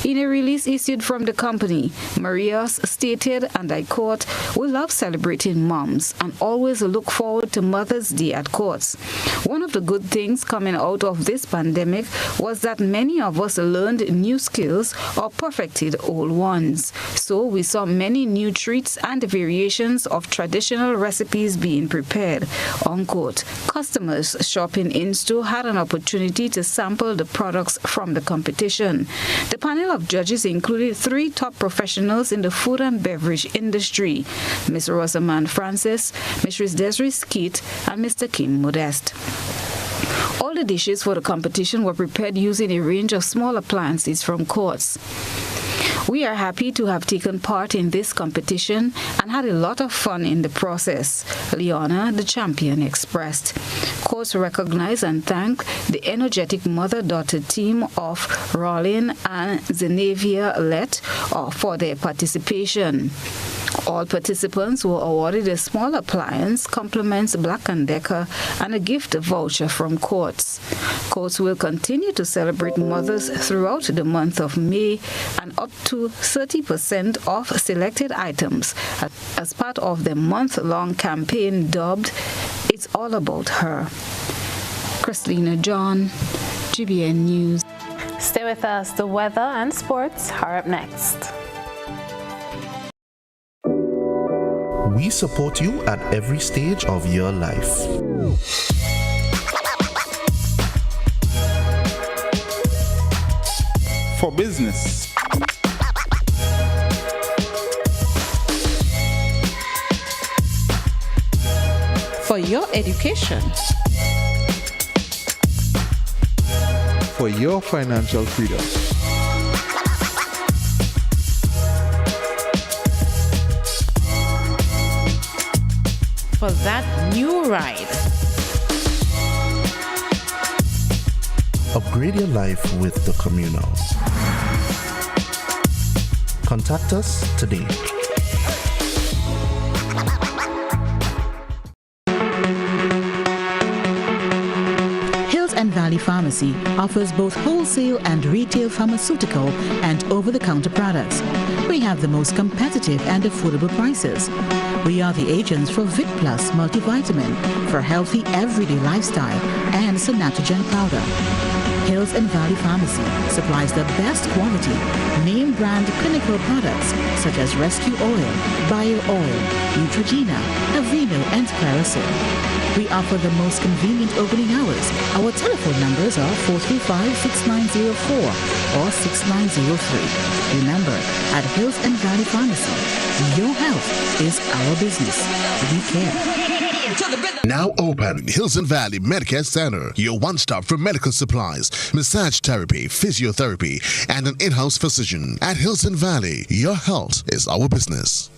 In a release issued from the company, Marius stated, and I quote, "We love celebrating moms and always look forward to Mother's Day at Courts. One of the good things coming out of this pandemic was that many of us learned new skills or perfected old ones. So we saw many new treats and variations of traditional recipes being prepared," unquote. Customers shopping in store had an opportunity to sample the products from the competition. The panel of judges included 3 top professionals in the food and beverage industry: Ms. Rosamond Francis, Mrs. Desiree Skeet, and Mr. Kim Modest. All the dishes for the competition were prepared using a range of small appliances from Courts. "We are happy to have taken part in this competition and had a lot of fun in the process," Leona, the champion, expressed. Courts recognize and thank the energetic mother-daughter team of Rollin and Zenavia Lett for their participation. All participants were awarded a small appliance, compliments Black & Decker, and a gift voucher from Courts. Courts will continue to celebrate mothers throughout the month of May and up to 30% off selected items as part of the month-long campaign dubbed "It's All About Her." Christina John, GBN News. Stay with us. The weather and sports are up next. We support you at every stage of your life. For business, for your education, for your financial freedom, for that new ride. Upgrade your life with the Communal. Contact us today. Hills and Valley Pharmacy offers both wholesale and retail pharmaceutical and over-the-counter products. We have the most competitive and affordable prices. We are the agents for Vit Plus multivitamin for healthy everyday lifestyle and Sanatogen powder. Hills and Valley Pharmacy supplies the best quality, name brand clinical products such as Rescue Oil, Bio Oil, Neutrogena, Aveeno, and Clarisil. We offer the most convenient opening hours. Our telephone numbers are 435-6904 or 6903. Remember, at Hills and Valley Pharmacy, your health is our business. We care. Now open Hills and Valley Medicare Center, your one-stop for medical supplies, massage therapy, physiotherapy, and an in-house physician. At Hills and Valley, your health is our business.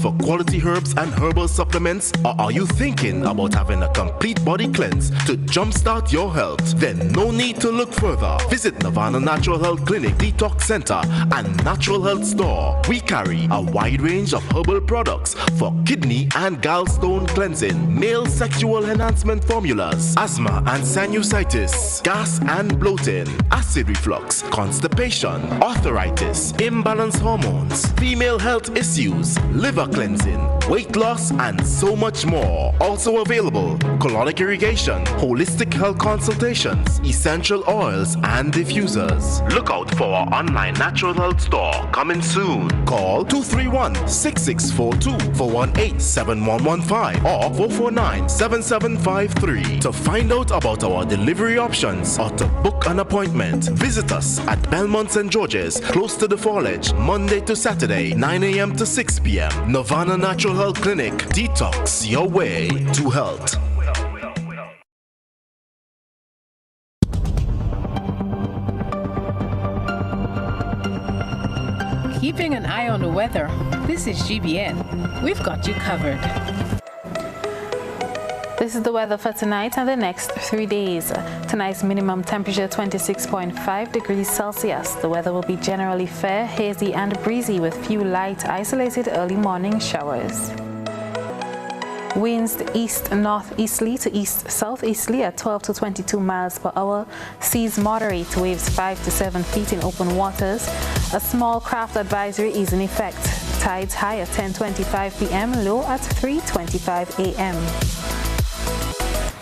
For quality herbs and herbal supplements, or are you thinking about having a complete body cleanse to jumpstart your health? Then no need to look further. Visit Nirvana Natural Health Clinic, Detox Center, and Natural Health Store. We carry a wide range of herbal products for kidney and gallstone cleansing, male sexual enhancement formulas, asthma and sinusitis, gas and bloating, acid reflux, constipation, arthritis, imbalanced hormones, female health issues, liver cleansing, weight loss, and so much more. Also available, colonic irrigation, holistic health consultations, essential oils, and diffusers. Look out for our online natural health store coming soon. Call 231-6642 418-7115 or 449-7753 to find out about our delivery options or to book an appointment. Visit us at Belmont St. George's, close to the Foliage, Monday to Saturday, 9 a.m. to 6 p.m. Nirvana Natural Health Clinic. Detox your way to health. Keeping an eye on the weather, this is GBN. We've got you covered. This is the weather for tonight and the next 3 days. Tonight's minimum temperature 26.5 degrees Celsius. The weather will be generally fair, hazy and breezy with few light, isolated early morning showers. Winds east-northeasterly to east-southeasterly at 12 to 22 miles per hour. Seas moderate, waves 5 to 7 feet in open waters. A small craft advisory is in effect. Tides high at 10:25 p.m., low at 3:25 a.m.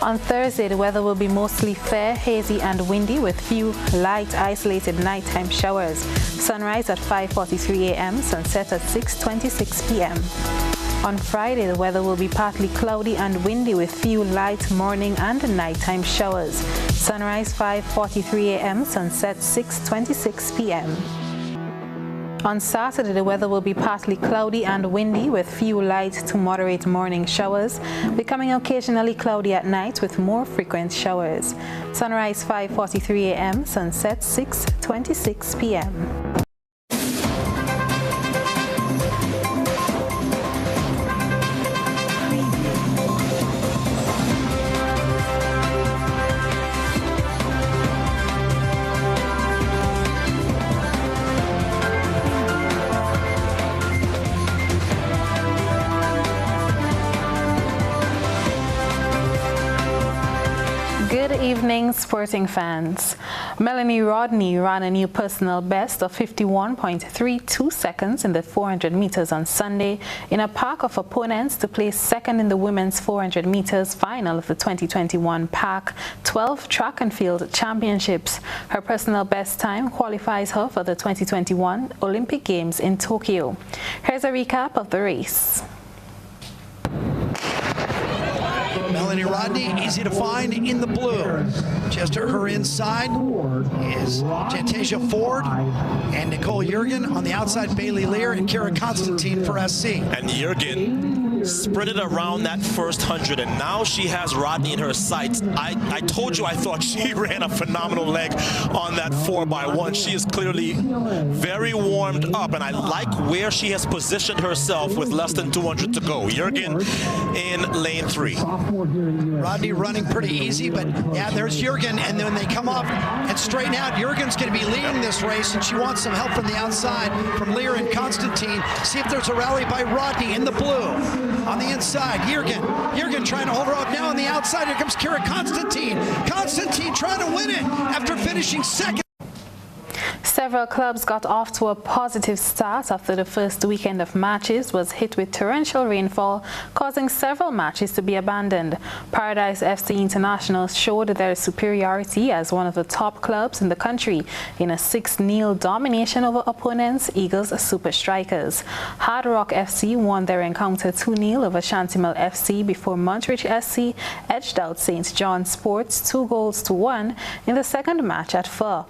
On Thursday, the weather will be mostly fair, hazy and windy with few light, isolated nighttime showers. Sunrise at 5:43 a.m., sunset at 6:26 p.m. On Friday, the weather will be partly cloudy and windy with few light morning and nighttime showers. Sunrise 5:43 a.m., sunset 6:26 p.m. On Saturday, the weather will be partly cloudy and windy with few light to moderate morning showers, becoming occasionally cloudy at night with more frequent showers. Sunrise 5:43 a.m., sunset 6:26 p.m. Good evening, sporting fans. Melanie Rodney ran a new personal best of 51.32 seconds in the 400 meters on Sunday in a pack of opponents to place second in the women's 400 meters final of the 2021 PAC 12 Track and Field Championships. Her personal best time qualifies her for the 2021 Olympic Games in Tokyo. Here's a recap of the race. Melanie Rodney, easy to find in the blue. Just to her inside is Jantasia Ford and Nicole Jurgen. On the outside, Bailey Lear and Kara Constantine for SC. And Jurgen sprinted around that first 100, and now she has Rodney in her sights. I told you I thought she ran a phenomenal leg on that 4x1. She is clearly very warmed up, and I like where she has positioned herself with less than 200 to go. Jurgen in lane 3. Rodney running pretty easy, but yeah, there's Jurgen, and then when they come up and straighten out, Jurgen's going to be leading this race, and she wants some help from the outside from Lear and Constantine. See if there's a rally by Rodney in the blue. On the inside, Jurgen trying to hold her up. Now on the outside, here comes Kara Constantine. Constantine trying to win it after finishing second. Several clubs got off to a positive start after the first weekend of matches was hit with torrential rainfall, causing several matches to be abandoned. Paradise FC International showed their superiority as one of the top clubs in the country in a 6-0 domination over opponents, Eagles Super Strikers. Hard Rock FC won their encounter 2-0 over Shantimel FC before Montreach SC edged out St. John Sports 2-1 in the second match at Fur.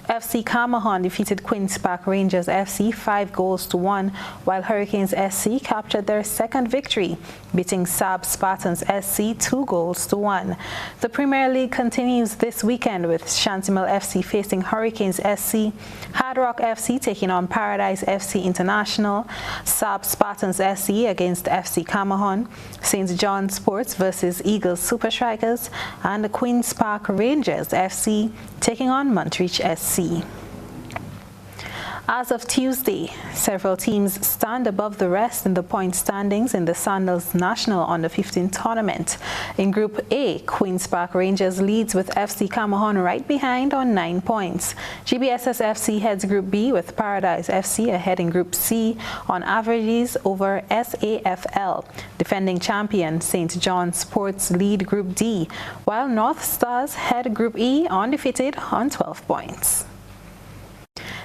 FC Camahan defeated Queen's Park Rangers FC 5-1, while Hurricanes SC captured their second victory, beating Saab Spartans SC 2-1. The Premier League continues this weekend with Shantimel FC facing Hurricanes SC, Hard Rock FC taking on Paradise FC International, Saab Spartans SC against FC Camahan, St. John Sports versus Eagles Super Strikers, and the Queen's Park Rangers FC taking on Montreach SC. As of Tuesday, several teams stand above the rest in the point standings in the Sandals National Under-15 tournament. In Group A, Queen's Park Rangers leads with FC Camahon right behind on 9 points. GBSS FC heads Group B with Paradise FC ahead in Group C on averages over SAFL. Defending champion St. John's Sports lead Group D, while North Stars head Group E undefeated on 12 points.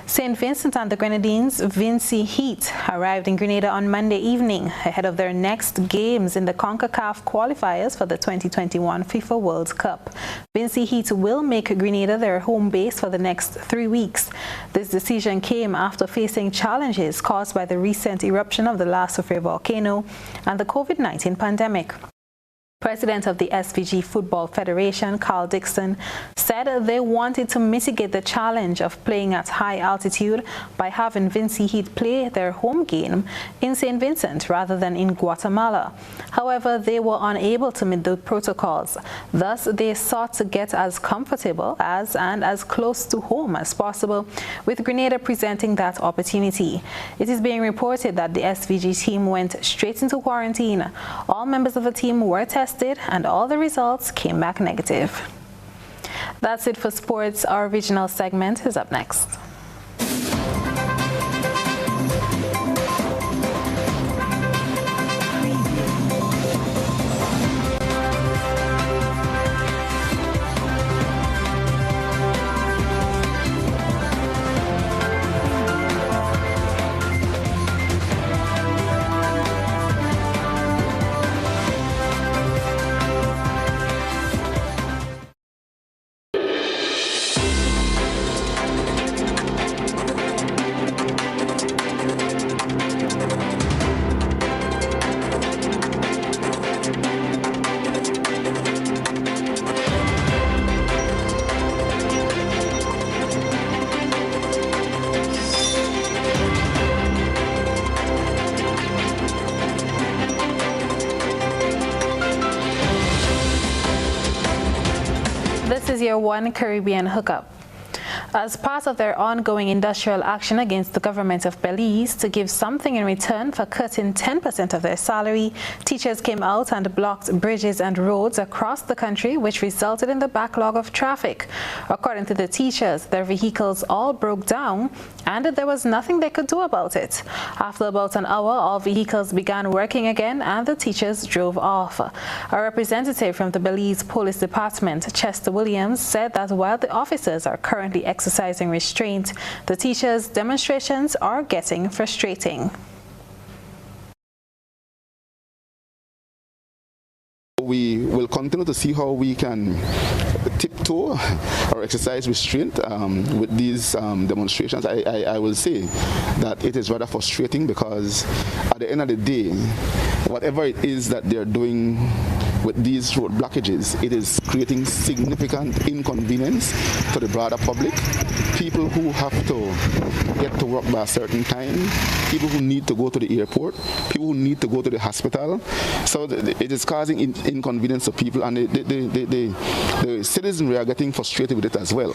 St. Vincent and the Grenadines' Vincy Heat arrived in Grenada on Monday evening ahead of their next games in the CONCACAF qualifiers for the 2021 FIFA World Cup. Vincy Heat will make Grenada their home base for the next 3 weeks. This decision came after facing challenges caused by the recent eruption of the La Soufrière volcano and the COVID-19 pandemic. President of the SVG Football Federation, Carl Dixon, said they wanted to mitigate the challenge of playing at high altitude by having Vincy Heat play their home game in St. Vincent rather than in Guatemala. However, they were unable to meet the protocols. Thus, they sought to get as comfortable and as close to home as possible, with Grenada presenting that opportunity. It is being reported that the SVG team went straight into quarantine. All members of the team were tested and all the results came back negative. That's it for sports. Our regional segment is up next. This is your One Caribbean hookup. As part of their ongoing industrial action against the government of Belize to give something in return for cutting 10% of their salary, teachers came out and blocked bridges and roads across the country, which resulted in the backlog of traffic. According to the teachers, their vehicles all broke down and there was nothing they could do about it. After about an hour, all vehicles began working again and the teachers drove off. A representative from the Belize Police Department, Chester Williams, said that while the officers are currently exercising restraint, the teachers' demonstrations are getting frustrating. We will continue to see how we can tiptoe or exercise restraint with these demonstrations. I will say that it is rather frustrating because at the end of the day, whatever it is that they're doing with these road blockages, it is creating significant inconvenience to the broader public. People who have to get to work by a certain time, people who need to go to the airport, people who need to go to the hospital. So it is causing inconvenience to people, and the citizenry are getting frustrated with it as well.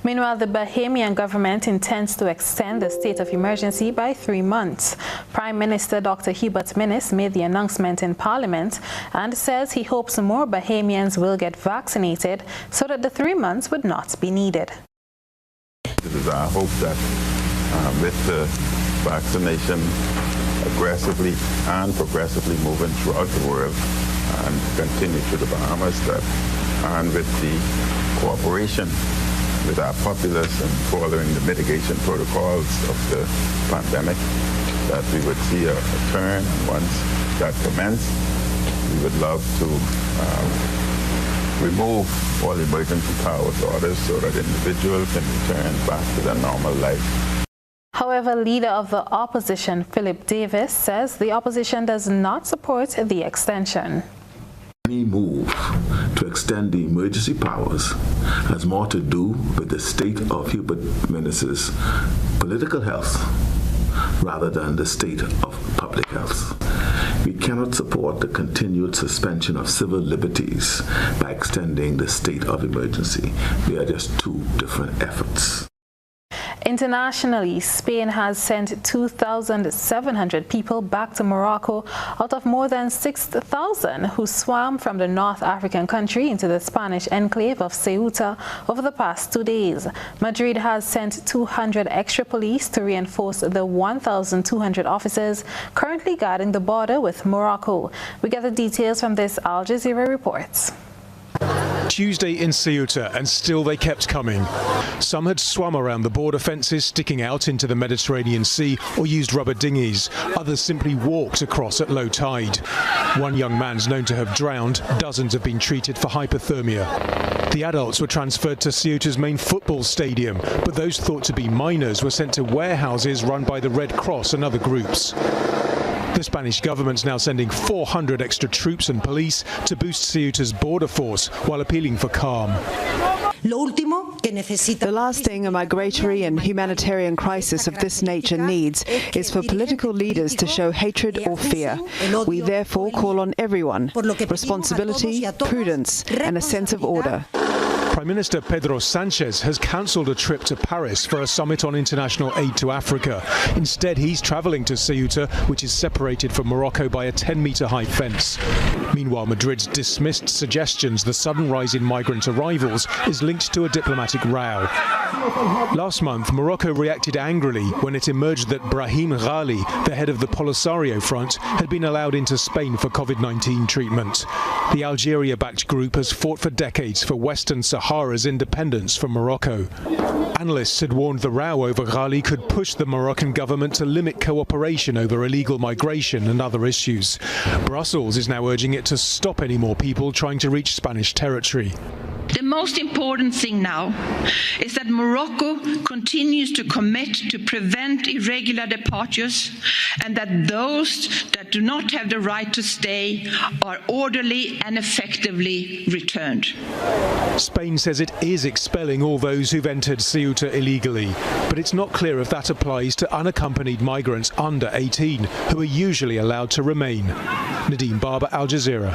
Meanwhile, the Bahamian government intends to extend the state of emergency by 3 months. Prime Minister Dr. Hubert Minnis made the announcement in Parliament and says he hopes more Bahamians will get vaccinated so that the 3 months would not be needed. It is our hope that with the vaccination aggressively and progressively moving throughout the world and continue to the Bahamas, and with the cooperation with our populace and following the mitigation protocols of the pandemic, that we would see a turn. And once that commenced, we would love to remove all emergency powers orders so that individuals can return back to their normal life. However, leader of the opposition, Philip Davis, says the opposition does not support the extension. Any move to extend the emergency powers has more to do with the state of Hubert Minnis's political health rather than the state of public health. We cannot support the continued suspension of civil liberties by extending the state of emergency. They are just two different efforts. Internationally, Spain has sent 2,700 people back to Morocco out of more than 6,000 who swam from the North African country into the Spanish enclave of Ceuta over the past 2 days. Madrid has sent 200 extra police to reinforce the 1,200 officers currently guarding the border with Morocco. We get the details from this Al Jazeera reports. Tuesday in Ceuta, and still they kept coming. Some had swum around the border fences sticking out into the Mediterranean Sea or used rubber dinghies. Others simply walked across at low tide. One young man's known to have drowned. Dozens have been treated for hypothermia. The adults were transferred to Ceuta's main football stadium, but those thought to be minors were sent to warehouses run by the Red Cross and other groups. The Spanish government's now sending 400 extra troops and police to boost Ceuta's border force while appealing for calm. The last thing a migratory and humanitarian crisis of this nature needs is for political leaders to show hatred or fear. We therefore call on everyone responsibility, prudence, and a sense of order. Prime Minister Pedro Sanchez has cancelled a trip to Paris for a summit on international aid to Africa. Instead, he's travelling to Ceuta, which is separated from Morocco by a 10-metre-high fence. Meanwhile, Madrid's dismissed suggestions the sudden rise in migrant arrivals is linked to a diplomatic row. Last month, Morocco reacted angrily when it emerged that Brahim Ghali, the head of the Polisario Front, had been allowed into Spain for COVID-19 treatment. The Algeria-backed group has fought for decades for Western Sahara's independence from Morocco. Analysts had warned the row over Ghali could push the Moroccan government to limit cooperation over illegal migration and other issues. Brussels is now urging it to stop any more people trying to reach Spanish territory. The most important thing now is that Morocco continues to commit to prevent irregular departures and that those that do not have the right to stay are orderly and effectively returned. Spain says it is expelling all those who've entered Ceuta illegally, but it's not clear if that applies to unaccompanied migrants under 18, who are usually allowed to remain. Nadeem Barber, Al Jazeera.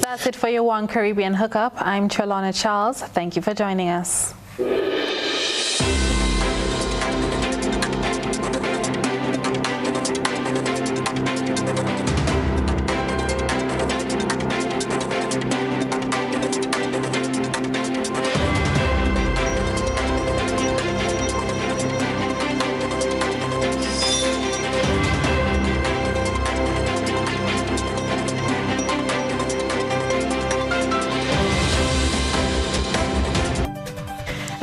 That's it for your One Caribbean Hookup. I'm Trellona Charles. Thank you for joining us.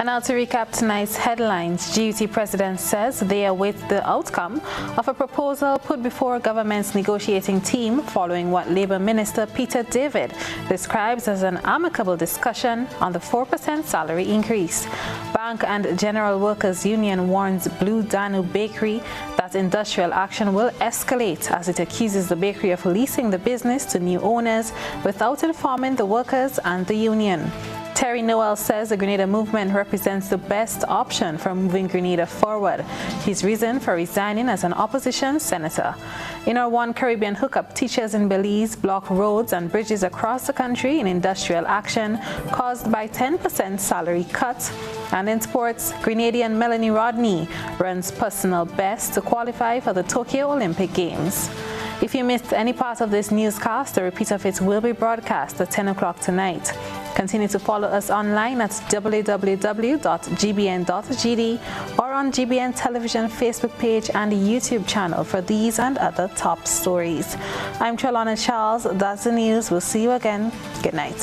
Now to recap tonight's headlines, GUT President says they await the outcome of a proposal put before government's negotiating team following what Labour Minister Peter David describes as an amicable discussion on the 4% salary increase. Bank and General Workers Union warns Blue Danube Bakery that industrial action will escalate as it accuses the bakery of leasing the business to new owners without informing the workers and the union. Terry Noel says the Grenada movement represents the best option for moving Grenada forward. His reason for resigning as an opposition senator. In our One Caribbean Hookup, teachers in Belize block roads and bridges across the country in industrial action caused by 10% salary cut. And in sports, Grenadian Melanie Rodney runs personal best to qualify for the Tokyo Olympic Games. If you missed any part of this newscast, a repeat of it will be broadcast at 10 o'clock tonight. Continue to follow us online at www.gbn.gd or on GBN Television Facebook page and YouTube channel for these and other top stories. I'm Trellona Charles. That's the news. We'll see you again. Good night.